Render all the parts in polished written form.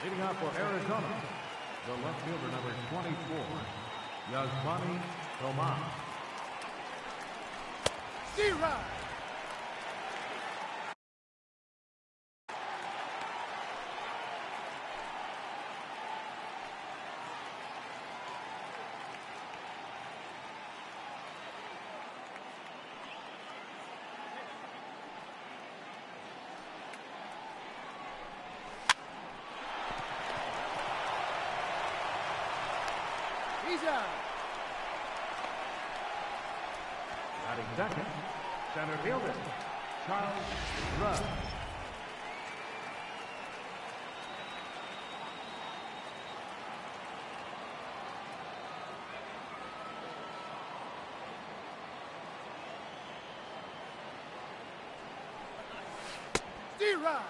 Leading off for Arizona, the left fielder, number 24, joshin24's. D-Rod. He's out. Batting second, center fielder, Charles Rudd. D-Rod.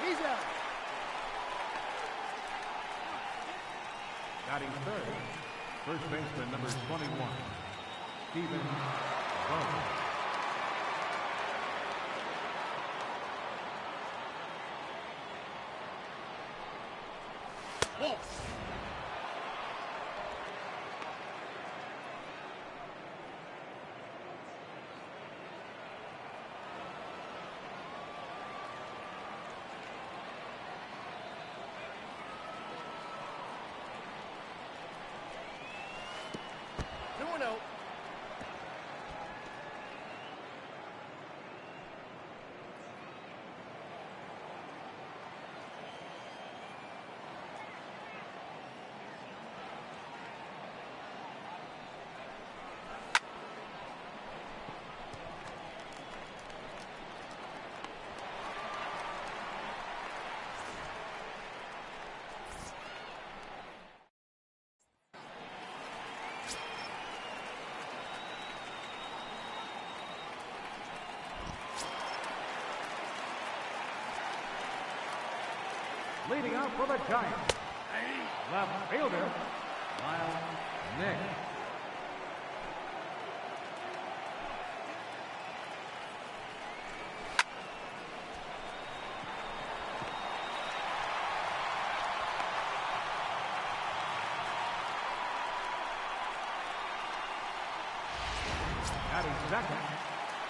He's out. Batting third, first baseman, number 21, Stephen Bowman. Ball. No. Leading out for the Giants, left fielder, Miles Nick. Batting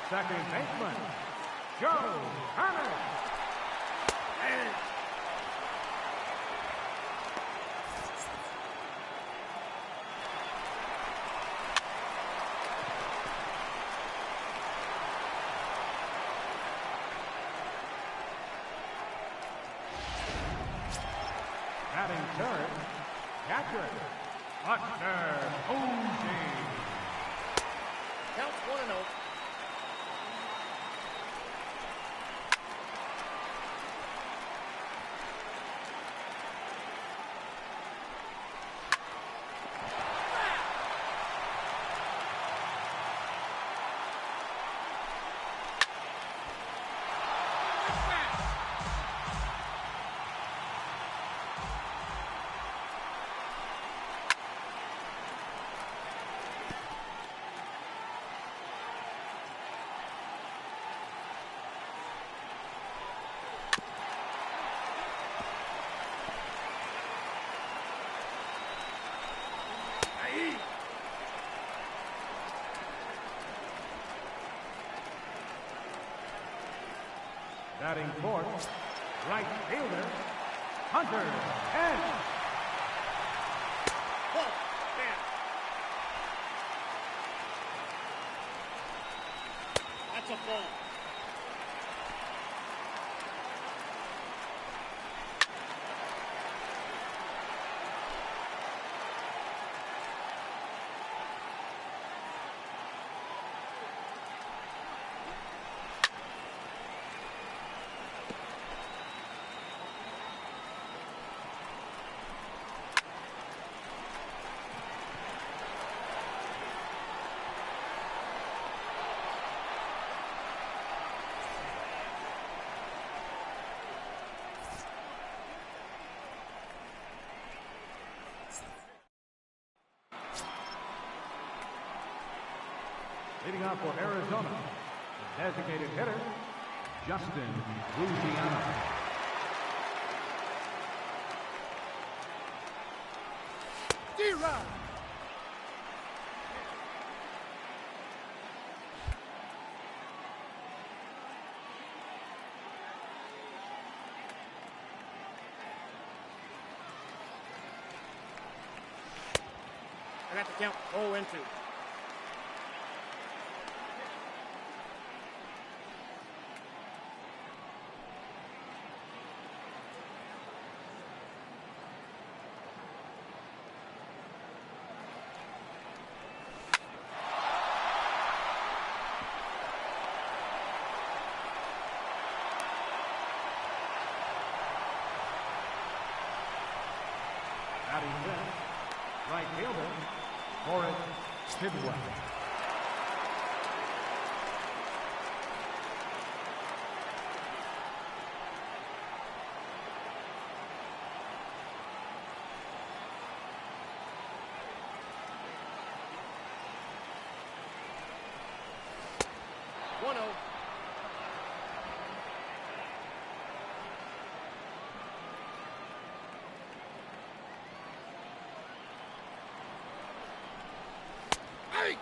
second baseman, Joe Turner. Batting third, catcher, Buster Posey. Counts 1-0. Batting fourth, right fielder, Hunter Edge. Ball. Man. That's a ball. Leading off for Arizona, the designated hitter, Joshin24's. D-Rod. I got the count 0-2. Batting fifth, right fielder, Forrest Tidwell. Hey!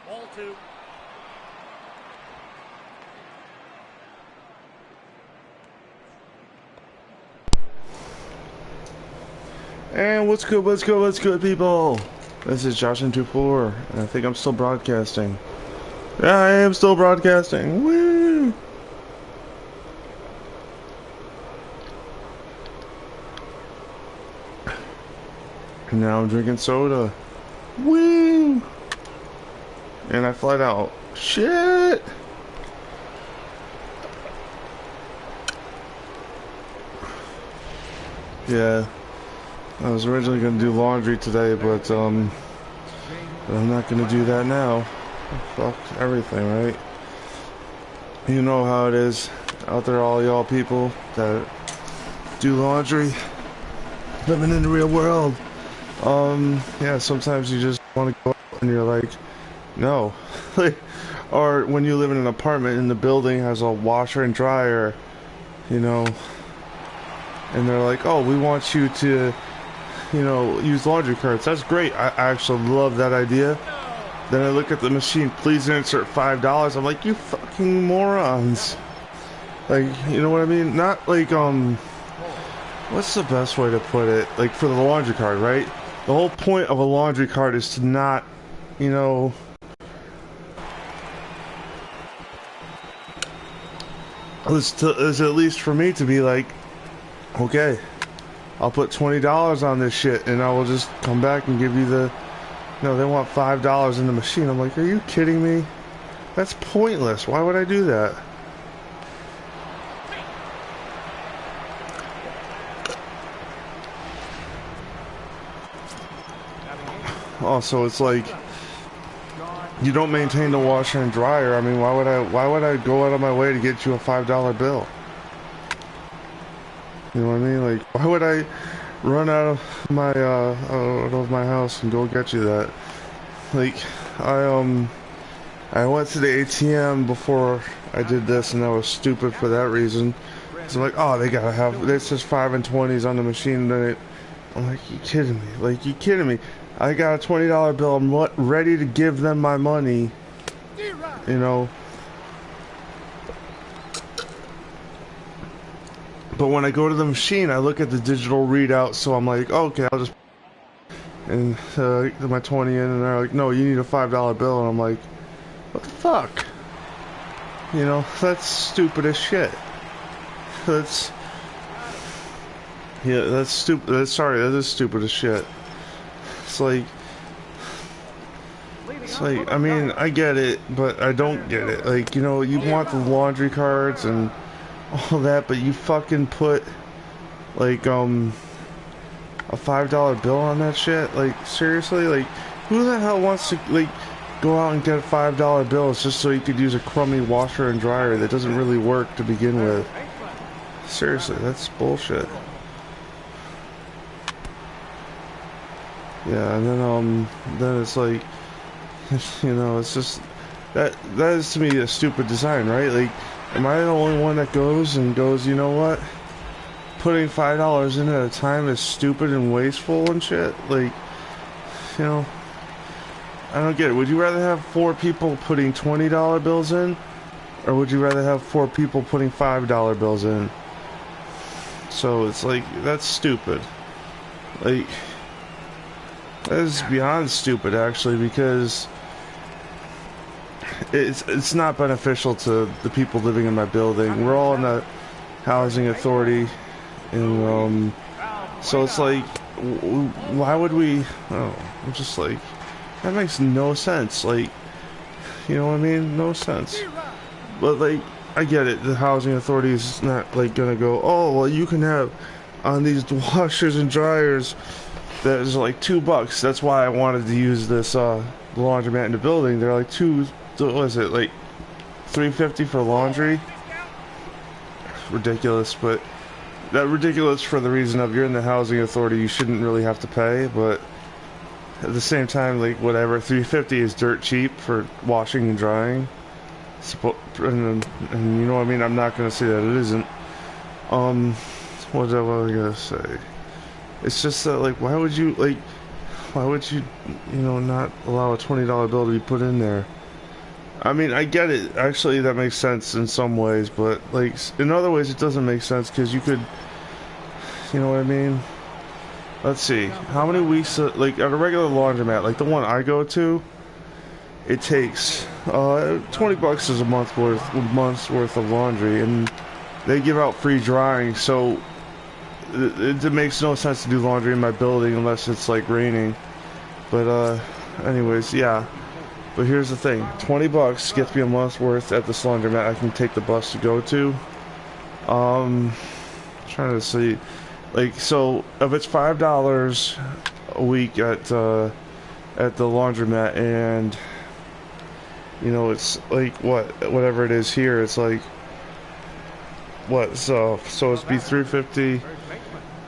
Ball 2. And what's good, people? This is joshin24, and I think I'm still broadcasting. Yeah, I am still broadcasting. Woo! And now I'm drinking soda. Woo! And I flat out. Shit! Yeah. I was originally going to do laundry today, but I'm not going to do that now. Fuck everything, right? You know how it is out there, all y'all people that do laundry, living in the real world. Yeah, sometimes you just want to go out and you're like, no. Or when you live in an apartment and the building has a washer and dryer, you know, and they're like, oh, we want you to, you know, use laundry carts. That's great. I actually love that idea. Then I look at the machine, please insert $5. I'm like, you fucking morons. Like, you know what I mean? Not like, what's the best way to put it? Like, for the laundry cart, right? The whole point of a laundry cart is to not, you know, is at least for me to be like, okay, I'll put $20 on this shit and I will just come back and give you the, no, they want $5 in the machine. I'm like, are you kidding me? That's pointless. Why would I do that? Also, it's like, you don't maintain the washer and dryer. I mean, why would I go out of my way to get you a $5 bill? You know what I mean? Like, why would I run out of my house and go get you that? Like, I went to the ATM before I did this, and I was stupid for that reason. So I'm like, oh, they gotta have, this is 5 and 20s on the machine. Then I'm like, you kidding me? Like, you kidding me? I got a $20 bill. I'm ready to give them my money. You know. But when I go to the machine, I look at the digital readout, so I'm like, okay, I'll just and my 20 in, and they're like, no, you need a $5 bill, and I'm like, what the fuck? You know, that's stupid as shit. That's stupid. Sorry, that is stupid as shit. It's like, I mean, I get it, but I don't get it. Like, you know, you want the laundry cards and all that, but you fucking put, like, a $5 bill on that shit? Like, seriously? Like, who the hell wants to, like, go out and get $5 bills just so you could use a crummy washer and dryer that doesn't really work to begin with? Seriously, that's bullshit. Yeah, and then it's like, you know, it's just, that is to me a stupid design, right? Like, am I the only one that goes, you know what? Putting $5 in at a time is stupid and wasteful and shit? Like, you know, I don't get it. Would you rather have 4 people putting $20 bills in? Or would you rather have 4 people putting $5 bills in? So it's like, that's stupid. Like, that is beyond stupid, actually, because it's not beneficial to the people living in my building. We're all in a housing authority, and so it's like, why would we? Oh, I'm just like, that makes no sense. Like, you know what I mean? No sense. But like, I get it. The housing authority is not like gonna go, oh well, you can have on these washers and dryers that is like $2. That's why I wanted to use this laundromat in the building. They're like what was it, like $3.50 for laundry? Ridiculous. But that ridiculous for the reason of you're in the housing authority, you shouldn't really have to pay. But at the same time, like, whatever, $3.50 is dirt cheap for washing and drying. And you know what I mean? I'm not gonna say that it isn't. What was I gonna say? It's just that, like, why would you, you know, not allow a $20 bill to be put in there? I mean, I get it. Actually, that makes sense in some ways, but, like, in other ways it doesn't make sense, because you could, you know what I mean? Let's see. How many weeks, like, at a regular laundromat, like the one I go to, it takes, $20 is a month's worth of laundry, and they give out free drying, so it makes no sense to do laundry in my building unless it's like raining. But anyways, yeah. But here's the thing: $20 gets me a month's worth at this laundromat I can take the bus to go to. Trying to see, like, so if it's $5 a week at the laundromat, and you know, it's like whatever it is here, it's like what? So it's be $3.50.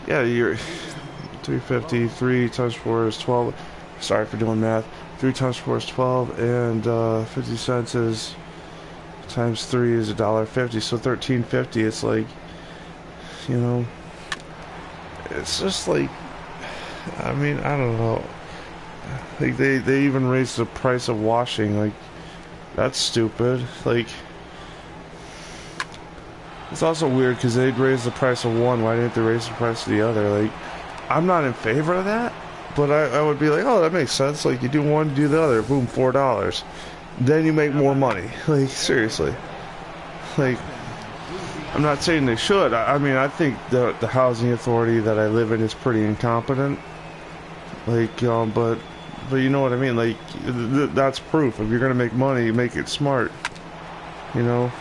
Yeah, you're 350. 3 times 4 is 12. Sorry for doing math. 3 times 4 is 12, and 50 cents is times 3 is $1.50. So $13.50. It's like, you know, it's just like, I mean, I don't know. Like, they even raised the price of washing. Like, that's stupid. Like, it's also weird because they'd raise the price of one. Why didn't they raise the price of the other? Like, I'm not in favor of that, but I would be like, oh, that makes sense. Like, you do one, do the other. Boom, $4. Then you make more money. Like, seriously. Like, I'm not saying they should. I mean, I think the housing authority that I live in is pretty incompetent. Like, but you know what I mean? Like, that's proof. If you're gonna make money, make it smart. You know?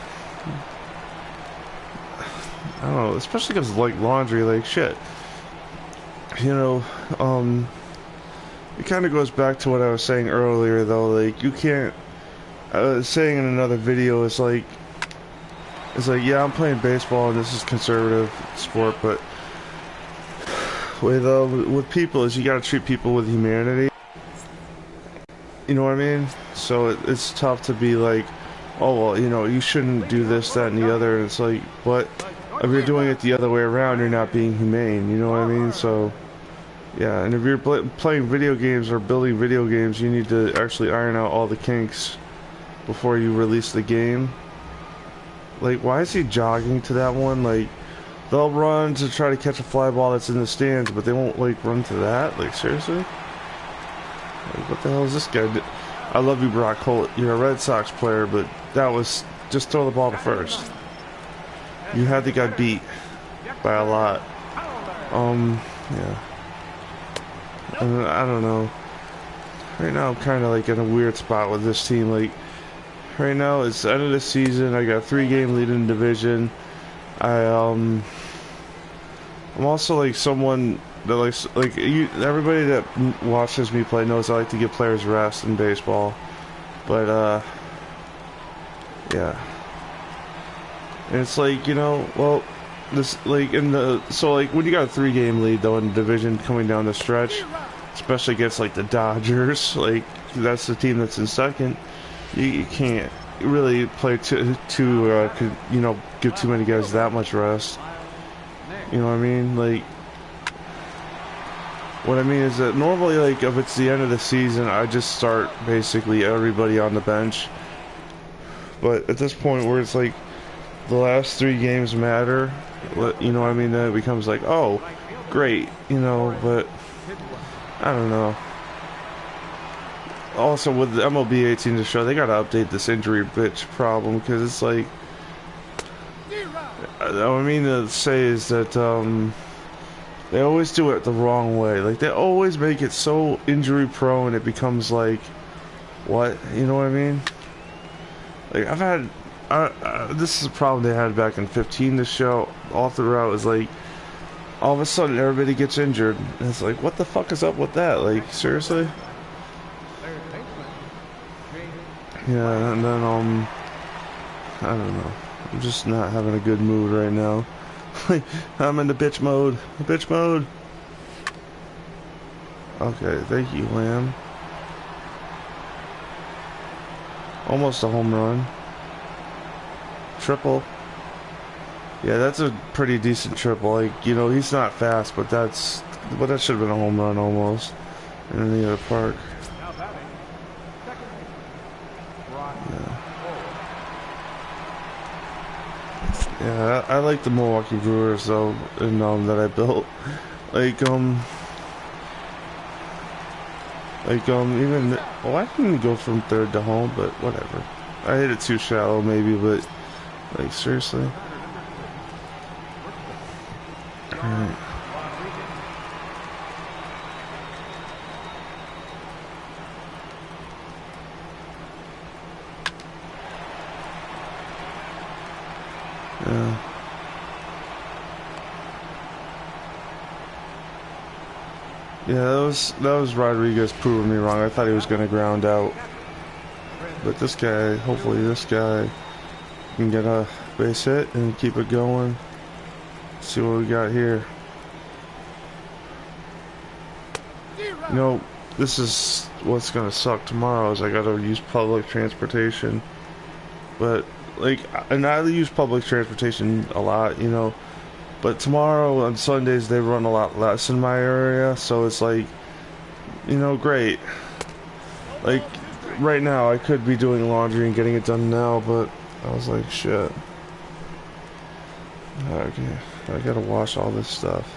I don't know, especially because, like, laundry, like, shit. You know, it kind of goes back to what I was saying earlier, though. Like, you can't, I was saying in another video, it's like, yeah, I'm playing baseball and this is conservative sport, but with people, is you gotta treat people with humanity. You know what I mean? So it's tough to be like, oh, well, you know, you shouldn't do this, that, and the other. And it's like, but if you're doing it the other way around, you're not being humane. You know what I mean? So, yeah. And if you're playing video games or building video games, you need to actually iron out all the kinks before you release the game. Like, why is he jogging to that one? Like, they'll run to try to catch a fly ball that's in the stands, but they won't, like, run to that? Like, seriously? Like, what the hell is this guy do? I love you, Brock Holt. You're a Red Sox player, but that was just throw the ball to first. You had the guy beat by a lot. Yeah. I don't know. Right now, I'm kind of like in a weird spot with this team. Like, right now, it's the end of the season. I got a 3-game lead in the division. I'm also like someone that like you, everybody that watches me play knows I like to give players rest in baseball, but yeah, and it's like, you know, well, this like in the so like when you got a 3-game lead though in the division coming down the stretch, especially against like the Dodgers, like that's the team that's in second, you can't really play you know, give too many guys that much rest. You know what I mean? Like, what I mean is that normally, like, if it's the end of the season, I just start basically everybody on the bench. But at this point where it's like the last 3 games matter, you know what I mean, then it becomes like, oh, great, you know, but I don't know. Also, with the MLB 18 to show, they gotta update this injury bitch problem, because it's like, what I mean to say is that they always do it the wrong way. Like, they always make it so injury prone it becomes like, what, you know what I mean? Like, I've had this is a problem they had back in 15 to show all throughout, is like all of a sudden everybody gets injured and it's like, what the fuck is up with that? Like, seriously? Yeah, and then I don't know, I'm just not having a good mood right now. I'm in the bitch mode. Bitch mode. Okay, thank you, Lamb. Almost a home run. Triple. Yeah, that's a pretty decent triple. Like, you know, he's not fast, but that should have been a home run almost in the other park. Yeah, I like the Milwaukee Brewers though, and that I built. Like even well, I didn't go from third to home, but whatever. I hit it too shallow maybe, but like, seriously. Alright. Yeah, that was Rodriguez proving me wrong. I thought he was gonna ground out, but this guy, hopefully this guy can get a base hit and keep it going. Let's see what we got here. You know, this is what's gonna suck tomorrow, is I gotta use public transportation. But like, and I use public transportation a lot, you know. But tomorrow on Sundays they run a lot less in my area, so it's like, you know, great. Like, right now I could be doing laundry and getting it done now, but I was like, shit. Okay, I gotta wash all this stuff.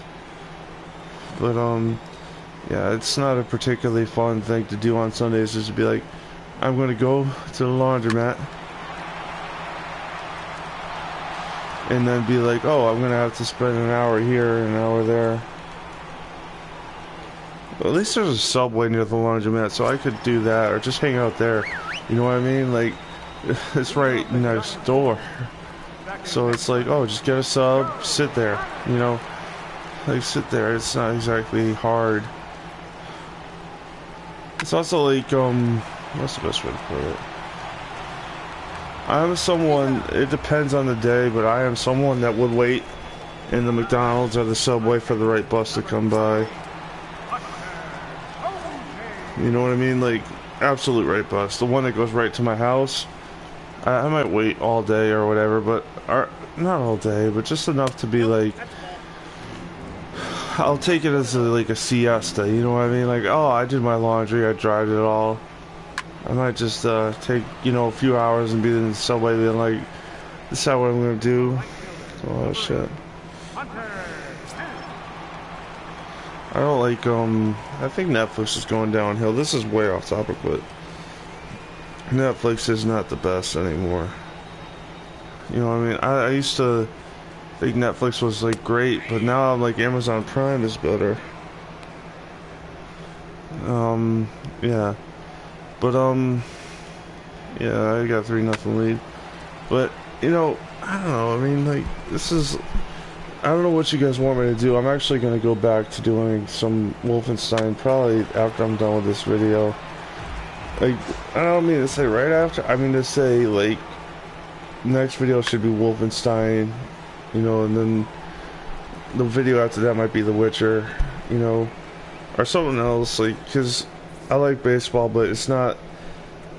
But yeah, it's not a particularly fun thing to do on Sundays, just to be like, I'm gonna go to the laundromat and then be like, oh, I'm gonna have to spend an hour here, an hour there. But at least there's a Subway near the laundromat, so I could do that, or just hang out there. You know what I mean? Like, it's right next door. So it's like, oh, just get a sub, sit there, you know? Like, sit there, it's not exactly hard. It's also like, what's the best way to put it? I'm someone, it depends on the day, but I am someone that would wait in the McDonald's or the Subway for the right bus to come by. You know what I mean? Like, absolute right bus. The one that goes right to my house. I might wait all day or whatever, but not all day, but just enough to be like, I'll take it as like a siesta, you know what I mean? Like, oh, I did my laundry, I dried it all. I might just take, you know, a few hours and be in the Subway, being like, this is what I'm gonna do. Oh shit. I don't like, I think Netflix is going downhill. This is way off topic, but Netflix is not the best anymore. You know what I mean? I used to think Netflix was like great, but now I'm like, Amazon Prime is better. Yeah. But, yeah, I got 3-0 lead. But, you know, I don't know, I mean, like, this is, don't know what you guys want me to do. I'm actually going to go back to doing some Wolfenstein probably after I'm done with this video. Like, I don't mean to say right after. I mean to say, like, next video should be Wolfenstein, you know, and then the video after that might be The Witcher, you know, or something else, like, because I like baseball, but it's not,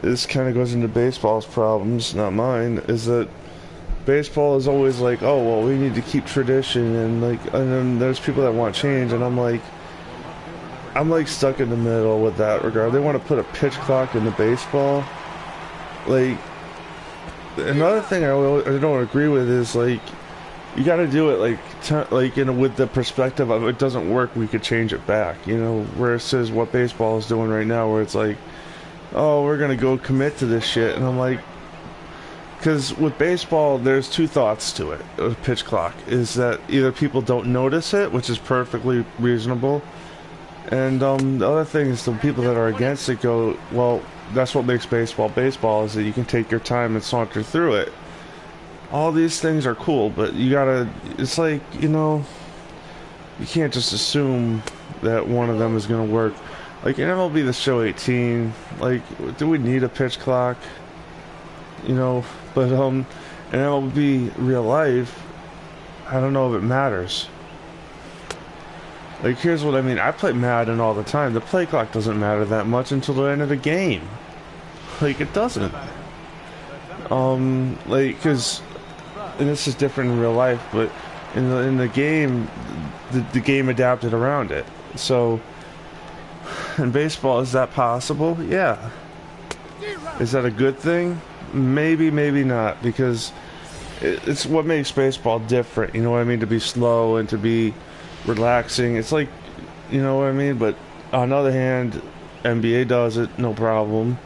this kind of goes into baseball's problems, not mine, is that baseball is always like, oh, well, we need to keep tradition, and like, and then there's people that want change, and I'm like stuck in the middle with that regard. They want to put a pitch clock into baseball. Like, another thing I don't agree with is, like, you got to do it like you know, with the perspective of it doesn't work, we could change it back, you know, versus what baseball is doing right now, where it's like, oh, we're gonna go commit to this shit, and I'm like, because with baseball, there's two thoughts to it. A pitch clock is that either people don't notice it, which is perfectly reasonable, and the other thing is the people that are against it go, well, that's what makes baseball baseball, is that you can take your time and saunter through it. All these things are cool, but you gotta, it's like, you know, you can't just assume that one of them is gonna work. Like in MLB The Show 18, like, do we need a pitch clock? You know, but in MLB Real Life, I don't know if it matters. Like, here's what I mean. I play Madden all the time. The play clock doesn't matter that much until the end of the game. Like, it doesn't. Like, because, and this is different in real life, but in the game, the game adapted around it. So, in baseball, is that possible? Yeah. Is that a good thing? Maybe, maybe not, because it's what makes baseball different, you know what I mean, to be slow and to be relaxing. It's like, you know what I mean, but on the other hand, NBA does it, no problem.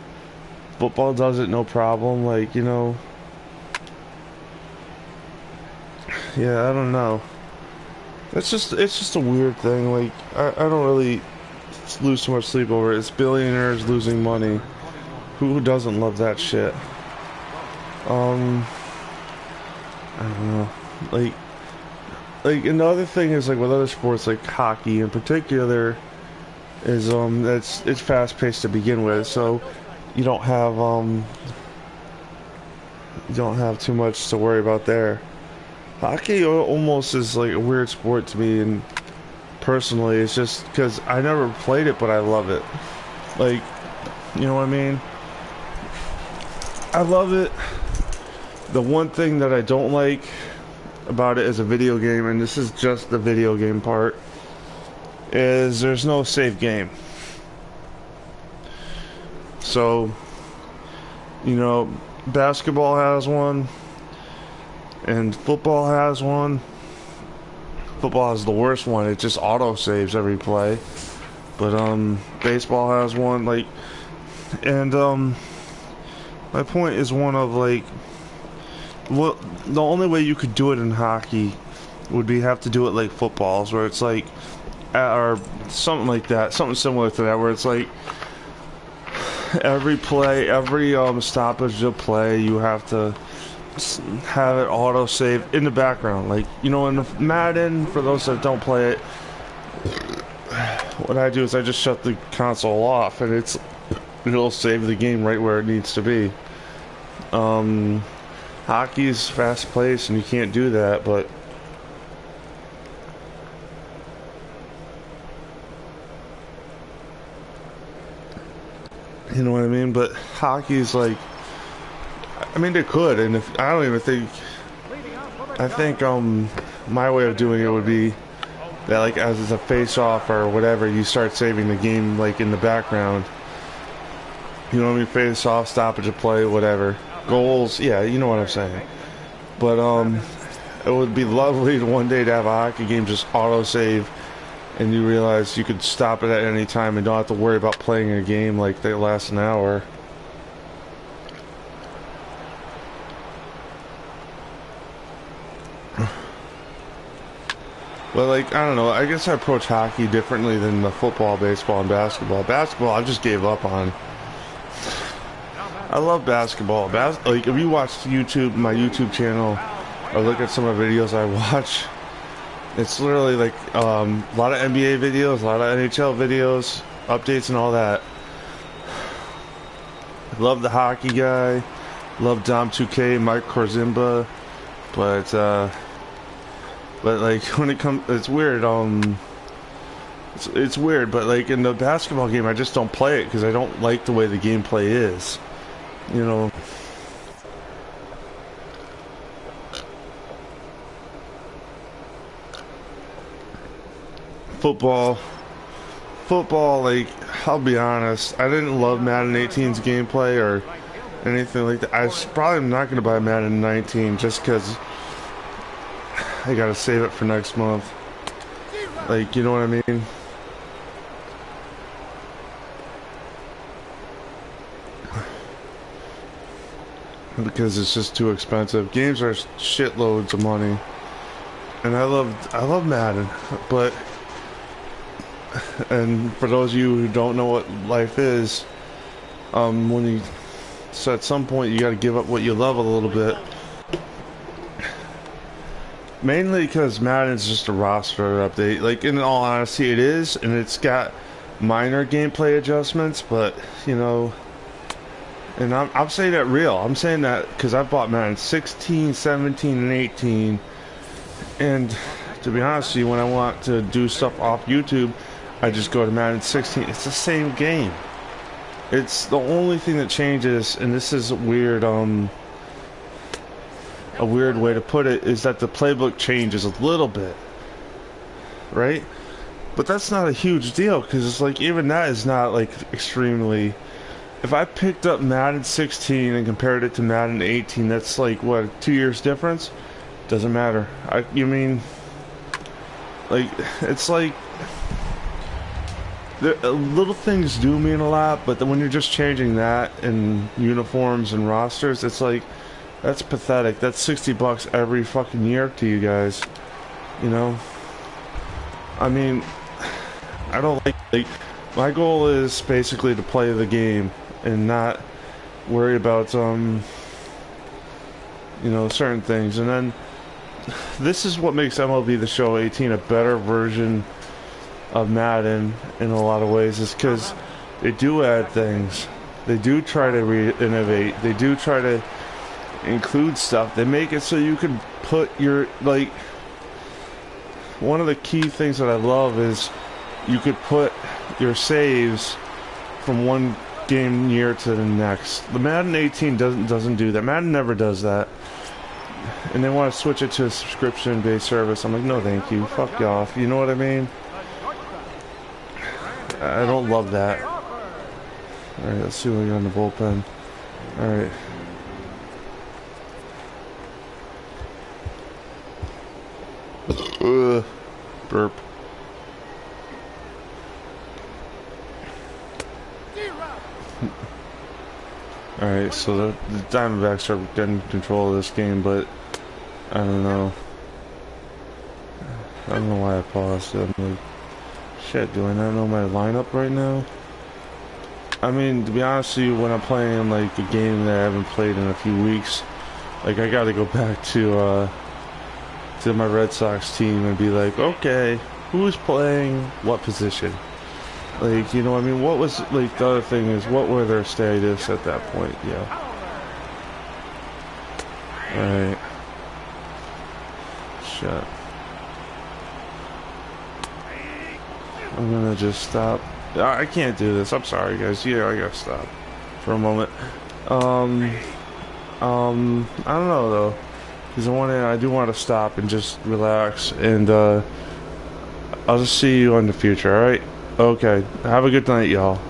Football does it, no problem, like, you know. Yeah, I don't know. It's just a weird thing, like, I don't really lose too much sleep over it. It's billionaires losing money. Who doesn't love that shit? I don't know. Like another thing is, like, with other sports, like hockey in particular, is it's fast paced to begin with, so you don't have too much to worry about there. Hockey almost is like a weird sport to me, and personally, it's just because I never played it, but I love it. Like, you know what I mean? I love it. The one thing that I don't like about it as a video game, and this is just the video game part, is there's no save game. So, you know, basketball has one, and football has one. Football has the worst one. It just auto saves every play. But baseball has one, like, and my point is one of, like, well, the only way you could do it in hockey would be have to do it like footballs, where it's like, or something like that, something similar to that, where it's like every play, every stoppage of play, you have to have it auto save in the background. Like, you know, in Madden, for those that don't play it, what I do is I just shut the console off, and it'll save the game right where it needs to be. Hockey's fast paced and you can't do that, but you know what I mean? But hockey's like, I mean, they could, and if I don't even think, I think my way of doing it would be that, like, as it's a face off or whatever, you start saving the game, like, in the background. You know what I mean? Face off, stoppage of play, whatever. Goals, yeah, you know what I'm saying. But it would be lovely one day to have a hockey game just auto save, and you realize you could stop it at any time and don't have to worry about playing a game like that lasts an hour. But, like, I don't know, I guess I approach hockey differently than the football, baseball, and basketball. Basketball, I just gave up on. I love basketball. Like, if you watch YouTube, my YouTube channel, or look at some of the videos I watch, It's literally like a lot of NBA videos, a lot of NHL videos, updates and all that. Love the hockey guy. Love Dom 2K, Mike Korzimba. But like when it comes, it's weird. It's weird, but like in the basketball game, I just don't play it because I don't like the way the gameplay is. You know. Football, like, I'll be honest, I didn't love Madden 18's gameplay or anything like that. I probably am not going to buy Madden 19 just because I got to save it for next month. Like, you know what I mean? Because it's just too expensive. Games are shitloads of money. And I love Madden, but... And for those of you who don't know what life is, so at some point you got to give up what you love a little bit. Mainly because Madden's just a roster update. Like, in all honesty, it is, and it's got minor gameplay adjustments, but, you know, and I'm saying that real. I'm saying that because I bought Madden 16, 17, and 18, and to be honest with you, when I want to do stuff off YouTube, I just go to Madden 16. It's the same game. It's the only thing that changes, and this is weird, a weird way to put it, is that the playbook changes a little bit, right? But that's not a huge deal, because it's like, even that is not like extremely... If I picked up Madden 16 and compared it to Madden 18, that's like, what, 2 years difference? Doesn't matter. You mean, like, it's like... Little things do mean a lot, but when you're just changing that in uniforms and rosters, it's like, that's pathetic. That's $60 every fucking year to you guys, you know? I mean, I don't like, my goal is basically to play the game and not worry about, you know, certain things. And then, this is what makes MLB The Show 18 a better version of Madden in a lot of ways, is because they do add things. They do try to innovate. They do try to include stuff. They make it so you can put your, like, one of the key things that I love is you could put your saves from one game year to the next. The Madden 18 doesn't do that. Madden never does that. And they want to switch it to a subscription-based service. I'm like, no thank you. Fuck you off. You know what I mean? I don't love that. Alright, let's see what we got in the bullpen. Alright. Burp. Alright, so the Diamondbacks are getting control of this game, but I don't know. I don't know why I paused. I'm like, shit, do I not know my lineup right now? I mean, to be honest with you, when I'm playing like a game that I haven't played in a few weeks, like I gotta go back to my Red Sox team and be like, okay, who's playing what position? Like, you know what I mean? What was, like, the other thing is, what were their status at that point? Yeah. Alright. Shit. I'm gonna just stop. I can't do this. I'm sorry, guys. Yeah, I gotta stop for a moment. I don't know, though. Because I do want to stop and just relax. And, I'll just see you in the future, alright? Okay. Have a good night, y'all.